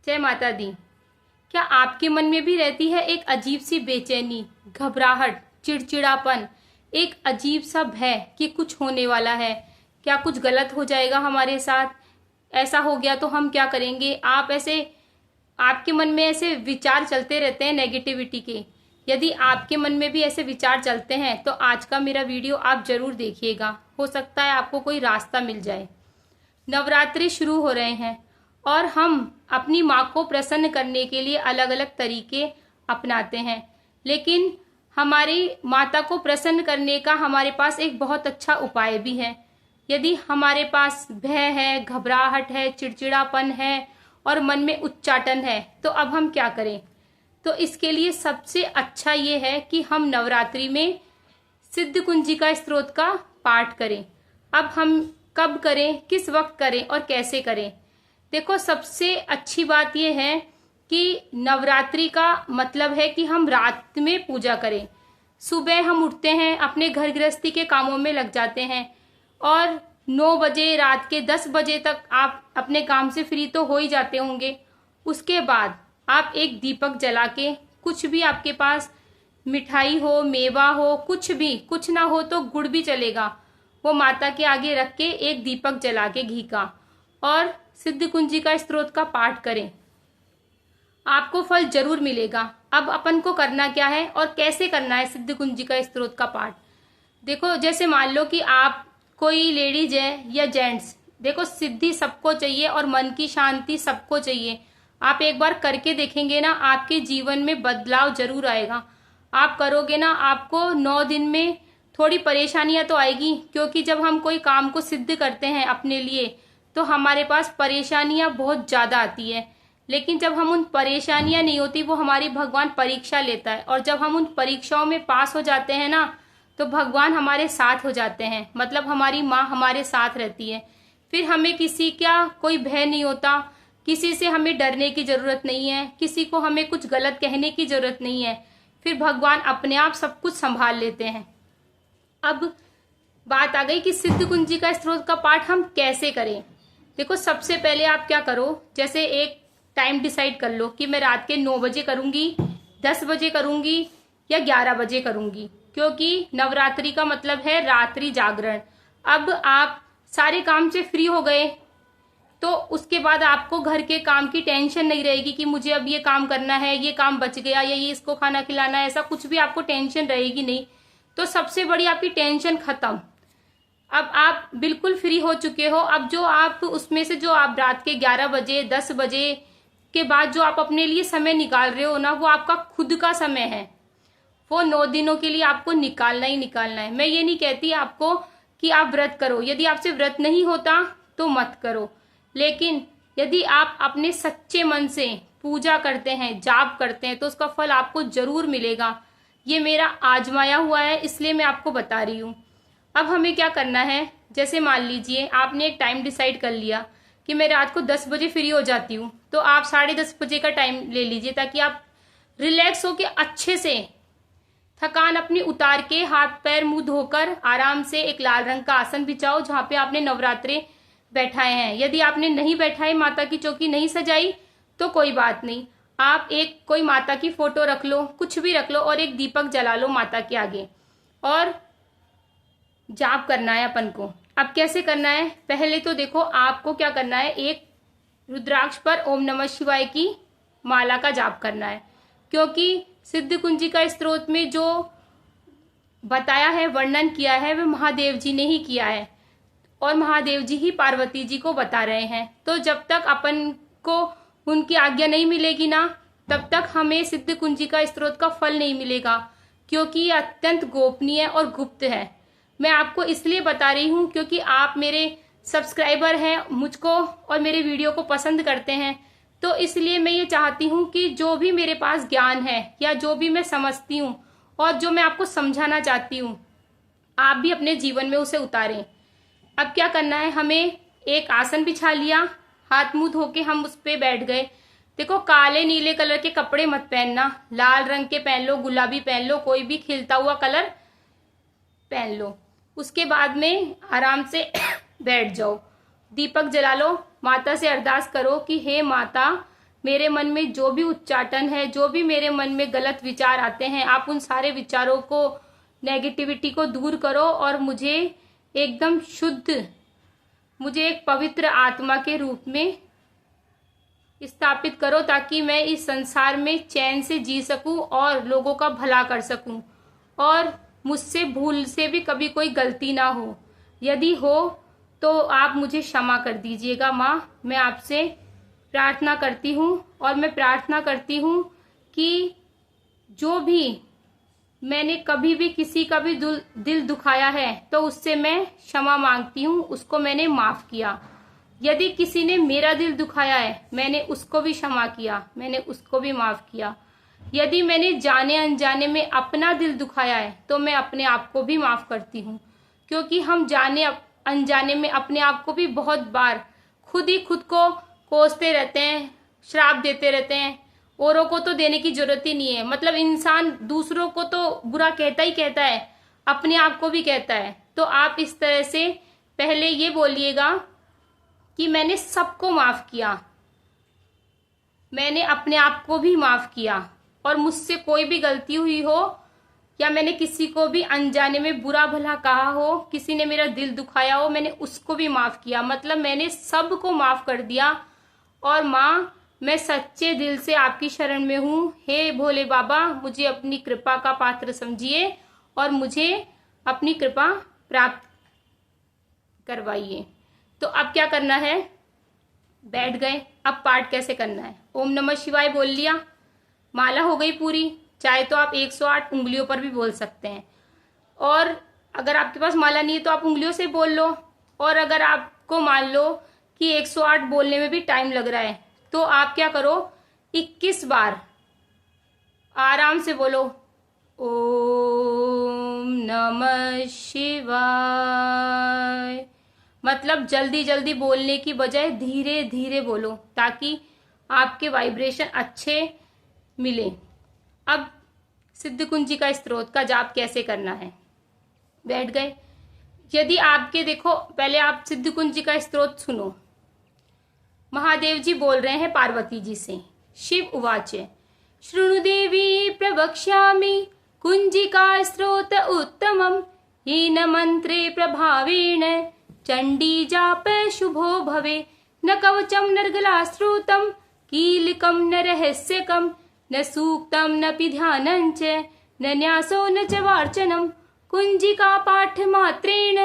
जय माता दी। क्या आपके मन में भी रहती है एक अजीब सी बेचैनी, घबराहट, चिड़चिड़ापन, एक अजीब सा भय कि कुछ होने वाला है, क्या कुछ गलत हो जाएगा हमारे साथ, ऐसा हो गया तो हम क्या करेंगे? आपके मन में ऐसे विचार चलते रहते हैं नेगेटिविटी के। यदि आपके मन में भी ऐसे विचार चलते हैं तो आज का मेरा वीडियो आप जरूर देखिएगा, हो सकता है आपको कोई रास्ता मिल जाए। नवरात्रि शुरू हो रहे हैं और हम अपनी माँ को प्रसन्न करने के लिए अलग अलग तरीके अपनाते हैं, लेकिन हमारी माता को प्रसन्न करने का हमारे पास एक बहुत अच्छा उपाय भी है। यदि हमारे पास भय है, घबराहट है, चिड़चिड़ापन है और मन में उच्चाटन है तो अब हम क्या करें? तो इसके लिए सबसे अच्छा ये है कि हम नवरात्रि में सिद्ध कुंजी का स्तोत्र का पाठ करें। अब हम कब करें, किस वक्त करें और कैसे करें? देखो, सबसे अच्छी बात यह है कि नवरात्रि का मतलब है कि हम रात में पूजा करें। सुबह हम उठते हैं, अपने घर गृहस्थी के कामों में लग जाते हैं और 9 बजे, रात के 10 बजे तक आप अपने काम से फ्री तो हो ही जाते होंगे। उसके बाद आप एक दीपक जला के, कुछ भी आपके पास मिठाई हो, मेवा हो, कुछ भी, कुछ ना हो तो गुड़ भी चलेगा, वो माता के आगे रख के एक दीपक जला के घी का और सिद्ध कुंजी का स्तोत्र का पाठ करें। आपको फल जरूर मिलेगा। अब अपन को करना क्या है और कैसे करना है सिद्ध कुंजी का स्तोत्र का पाठ? देखो, जैसे मान लो कि आप कोई लेडीज है या जेंट्स, देखो सिद्धि सबको चाहिए और मन की शांति सबको चाहिए। आप एक बार करके देखेंगे ना, आपके जीवन में बदलाव जरूर आएगा। आप करोगे ना, आपको 9 दिन में थोड़ी परेशानियां तो आएगी, क्योंकि जब हम कोई काम को सिद्ध करते हैं अपने लिए तो हमारे पास परेशानियां बहुत ज्यादा आती है। लेकिन जब हम उन परेशानियां नहीं होती, वो हमारी भगवान परीक्षा लेता है और जब हम उन परीक्षाओं में पास हो जाते हैं ना तो भगवान हमारे साथ हो जाते हैं, मतलब हमारी माँ हमारे साथ रहती है। फिर हमें किसी का कोई भय नहीं होता, किसी से हमें डरने की जरूरत नहीं है, किसी को हमें कुछ गलत कहने की जरूरत नहीं है। फिर भगवान अपने आप सब कुछ संभाल लेते हैं। अब बात आ गई कि सिद्ध कुंजी का स्तोत्र का पाठ हम कैसे करें। देखो, सबसे पहले आप क्या करो, जैसे एक टाइम डिसाइड कर लो कि मैं रात के 9 बजे करूंगी, 10 बजे करूंगी या 11 बजे करूंगी, क्योंकि नवरात्रि का मतलब है रात्रि जागरण। अब आप सारे काम से फ्री हो गए तो उसके बाद आपको घर के काम की टेंशन नहीं रहेगी कि मुझे अब ये काम करना है, ये काम बच गया या ये इसको खाना खिलाना है, ऐसा कुछ भी आपको टेंशन रहेगी नहीं। तो सबसे बड़ी आपकी टेंशन खत्म। अब आप बिल्कुल फ्री हो चुके हो। अब जो आप उसमें से जो आप रात के 11 बजे, 10 बजे के बाद जो आप अपने लिए समय निकाल रहे हो ना, वो आपका खुद का समय है। वो 9 दिनों के लिए आपको निकालना ही निकालना है। मैं ये नहीं कहती आपको कि आप व्रत करो, यदि आपसे व्रत नहीं होता तो मत करो, लेकिन यदि आप अपने सच्चे मन से पूजा करते हैं, जाप करते हैं तो उसका फल आपको जरूर मिलेगा। ये मेरा आजमाया हुआ है, इसलिए मैं आपको बता रही हूँ। अब हमें क्या करना है, जैसे मान लीजिए आपने एक टाइम डिसाइड कर लिया कि मैं रात को 10 बजे फ्री हो जाती हूँ, तो आप 10:30 बजे का टाइम ले लीजिए ताकि आप रिलैक्स होके अच्छे से थकान अपनी उतार के हाथ पैर मुंह धोकर आराम से एक लाल रंग का आसन बिछाओ जहां पे आपने नवरात्रे बैठाए हैं। यदि आपने नहीं बैठाए, माता की चौकी नहीं सजाई, तो कोई बात नहीं, आप एक कोई माता की फोटो रख लो, कुछ भी रख लो और एक दीपक जला लो माता के आगे और जाप करना है अपन को। अब कैसे करना है, पहले तो देखो आपको क्या करना है, एक रुद्राक्ष पर ओम नमः शिवाय की माला का जाप करना है, क्योंकि सिद्ध कुंजी का स्तोत्र में जो बताया है, वर्णन किया है, वह महादेव जी ने ही किया है और महादेव जी ही पार्वती जी को बता रहे हैं। तो जब तक अपन को उनकी आज्ञा नहीं मिलेगी ना, तब तक हमें सिद्ध कुंजी का स्तोत्र का फल नहीं मिलेगा, क्योंकि ये अत्यंत गोपनीय और गुप्त है। मैं आपको इसलिए बता रही हूँ क्योंकि आप मेरे सब्सक्राइबर हैं, मुझको और मेरे वीडियो को पसंद करते हैं, तो इसलिए मैं ये चाहती हूँ कि जो भी मेरे पास ज्ञान है या जो भी मैं समझती हूँ और जो मैं आपको समझाना चाहती हूँ, आप भी अपने जीवन में उसे उतारें। अब क्या करना है, हमें एक आसन बिछा लिया, हाथ मुंह धो के हम उस पे बैठ गए। देखो, काले नीले कलर के कपड़े मत पहनना, लाल रंग के पहन लो, गुलाबी पहन लो, कोई भी खिलता हुआ कलर पहन लो। उसके बाद में आराम से बैठ जाओ, दीपक जला लो, माता से अरदास करो कि हे माता, मेरे मन में जो भी उच्चाटन है, जो भी मेरे मन में गलत विचार आते हैं, आप उन सारे विचारों को, नेगेटिविटी को दूर करो और मुझे एकदम शुद्ध, मुझे एक पवित्र आत्मा के रूप में स्थापित करो, ताकि मैं इस संसार में चैन से जी सकूं और लोगों का भला कर सकूं, और मुझसे भूल से भी कभी कोई गलती ना हो। यदि हो तो आप मुझे क्षमा कर दीजिएगा माँ। मैं आपसे प्रार्थना करती हूँ, और मैं प्रार्थना करती हूँ कि जो भी मैंने कभी भी किसी का भी दिल दुखाया है तो उससे मैं क्षमा मांगती हूँ, उसको मैंने माफ किया। यदि किसी ने मेरा दिल दुखाया है, मैंने उसको भी क्षमा किया, मैंने उसको भी माफ किया। यदि मैंने जाने अनजाने में अपना दिल दुखाया है तो मैं अपने आप को भी माफ करती हूँ, क्योंकि हम जाने अनजाने में अपने आप को भी बहुत बार खुद ही खुद को कोसते रहते हैं, श्राप देते रहते हैं। औरों को तो देने की जरूरत ही नहीं है, मतलब इंसान दूसरों को तो बुरा कहता ही कहता है, अपने आप को भी कहता है। तो आप इस तरह से पहले ये बोलिएगा कि मैंने सबको माफ किया, मैंने अपने आप को भी माफ किया, और मुझसे कोई भी गलती हुई हो या मैंने किसी को भी अनजाने में बुरा भला कहा हो, किसी ने मेरा दिल दुखाया हो, मैंने उसको भी माफ किया, मतलब मैंने सबको माफ कर दिया। और माँ, मैं सच्चे दिल से आपकी शरण में हूँ। हे भोले बाबा, मुझे अपनी कृपा का पात्र समझिए और मुझे अपनी कृपा प्राप्त करवाइए। तो अब क्या करना है, बैठ गए, अब पाठ कैसे करना है। ओम नमः शिवाय बोल लिया, माला हो गई पूरी। चाहे तो आप 108 उंगलियों पर भी बोल सकते हैं, और अगर आपके पास माला नहीं है तो आप उंगलियों से बोल लो। और अगर आपको मान लो कि 108 बोलने में भी टाइम लग रहा है तो आप क्या करो, 21 बार आराम से बोलो ओम नमः शिवाय। मतलब जल्दी जल्दी बोलने की बजाय धीरे धीरे बोलो, ताकि आपके वाइब्रेशन अच्छे मिले। अब सिद्ध कुंजी का स्तोत्र का जाप कैसे करना है, बैठ गए। यदि आपके देखो, पहले आप सिद्ध कुंजी का स्तोत्र सुनो। महादेव जी बोल रहे हैं पार्वती जी से। शिव उवाच शृणु देवी प्रवक्ष्यामि कुंजिका स्तोत्र उत्तमम् येन मंत्रे प्रभावेण चंडी जाप शुभो भवे न कवचम नर्गलाश्रुतम कीलकम न रहस्यकम न सूक्तम न ध्यानं च न न्यासो न च वार्चनम कुंजिका पाठ मात्रेण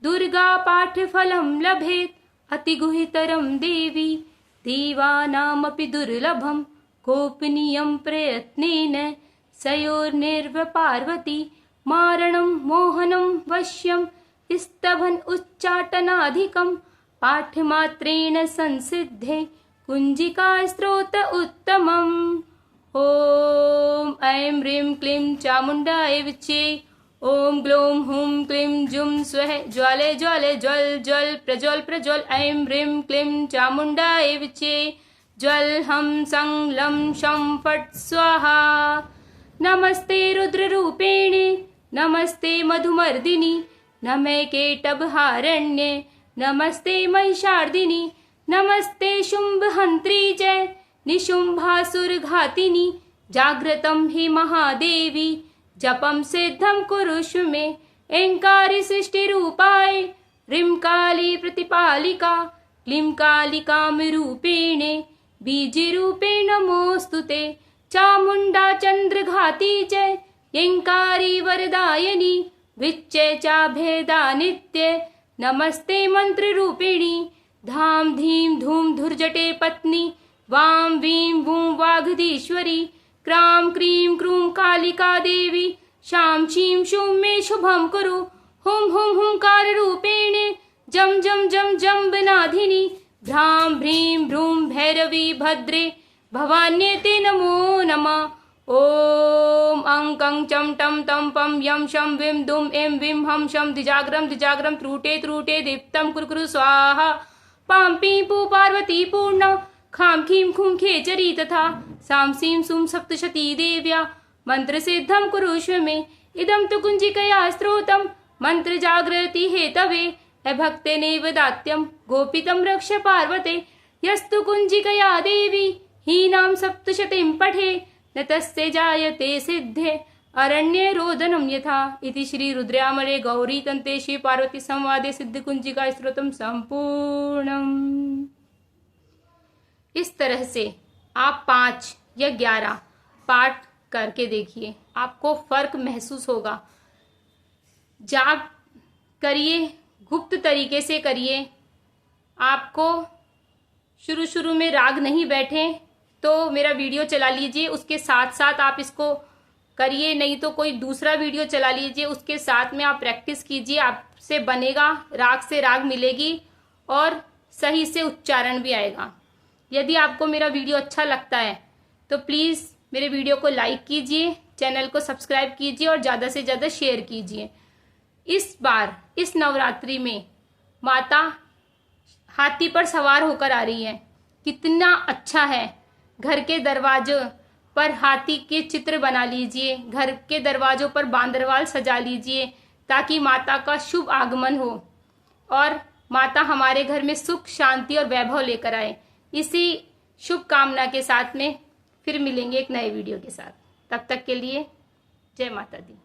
दुर्गा पाठ फलम लभेत अतिगुहितरम देवी देवानामपि दुर्लभम गोपनीयं प्रयत्नेन सयोर्निर्व पार्वती मारणं मोहनं वश्यं स्तभन उच्चाटनाधिकं पाठमात्रेण संसिद्धे कुंजिका स्तोत्र उत्तमम्। ओम ऐं ह्रीं क्लीं चामुण्डाय विच्चे। ओम ग्लौं हुं क्लीं जुं स्वः ज्वाले ज्वाले ज्वल ज्वल प्रज्वल प्रज्वल। ऐं ह्रीं क्लीं चामुण्डाय विच्चे। ज्वल हम सं लं शं फट् स्वाहा। नमस्ते रुद्ररूपिणे नमस्ते मधुमर्दिनि नमे केटभहारण्ये नमस्ते महिषार्दिनि नमस्ते शुम्भहन्त्री च निशुम्भासुरघातिनि जाग्रतं हि महादेवी जपं सिद्धं कुरुष्व मे। ऐंकारी सृष्टिरूपाय ह्रीं काली प्रतिपालिका क्लीं कालिकामरूपिणे बीजरूपे नमोऽस्तुते। चामुण्डा चन्द्रघाती च ऐंकारी वरदायिनी विच्चे चाभेदा नित्ये नमस्ते मंत्ररूपिणी। धाम धीम धूम धुर्जटे पत्नी वां वीं वूं वागधीश्वरी क्रां क्रीं क्रूं कालिका देवी शां शीं शूं मे शुभं कुरु। हुं हुं हुंकार रूपेणे जम जम जम जम्बनाधिनी भ्रां भ्रीं भ्रूं भैरवी भद्रे भवान्येते नमो नमः। ओम अं कं चम टम तम पम यम शम विम दुम एम विम हम शम द्विजाग्रम त्रुटे त्रुटे दीप्तम कुरकुरु स्वाहा। पां पीं पू पार्वती पूर्ण खां खीं खूं खेचरी तथा सां सीं सूं सप्तशती देव्या मंत्र सिद्धं कुरुष्व मे। इदं तु कुंजिकया स्तोत्रम् मंत्र जागृति हेतवे भक्तेनैव दात्यं गोपितं रक्ष पार्वते। यस्तु कुंजिकया देवी हीनां सप्तशतीं पठे न तस्य जायते सिद्धे अरण्ये रोदनं यथा। इति श्री रुद्रयामले गौरी तंत्रे श्री पार्वती संवादे सिद्ध कुंजिका स्तोत्रम संपूर्णम। इस तरह से आप 5 या 11 पाठ करके देखिए, आपको फर्क महसूस होगा। जाप करिए, गुप्त तरीके से करिए। आपको शुरू में राग नहीं बैठे तो मेरा वीडियो चला लीजिए, उसके साथ साथ आप इसको करिए, नहीं तो कोई दूसरा वीडियो चला लीजिए, उसके साथ में आप प्रैक्टिस कीजिए, आपसे बनेगा, राग से राग मिलेगी और सही से उच्चारण भी आएगा। यदि आपको मेरा वीडियो अच्छा लगता है तो प्लीज़ मेरे वीडियो को लाइक कीजिए, चैनल को सब्सक्राइब कीजिए और ज़्यादा से ज़्यादा शेयर कीजिए। इस बार इस नवरात्रि में माता हाथी पर सवार होकर आ रही है, कितना अच्छा है। घर के दरवाजों पर हाथी के चित्र बना लीजिए, घर के दरवाजों पर बांदरवाल सजा लीजिए ताकि माता का शुभ आगमन हो और माता हमारे घर में सुख, शांति और वैभव लेकर आए। इसी शुभ कामना के साथ में फिर मिलेंगे एक नए वीडियो के साथ। तब तक के लिए जय माता दी।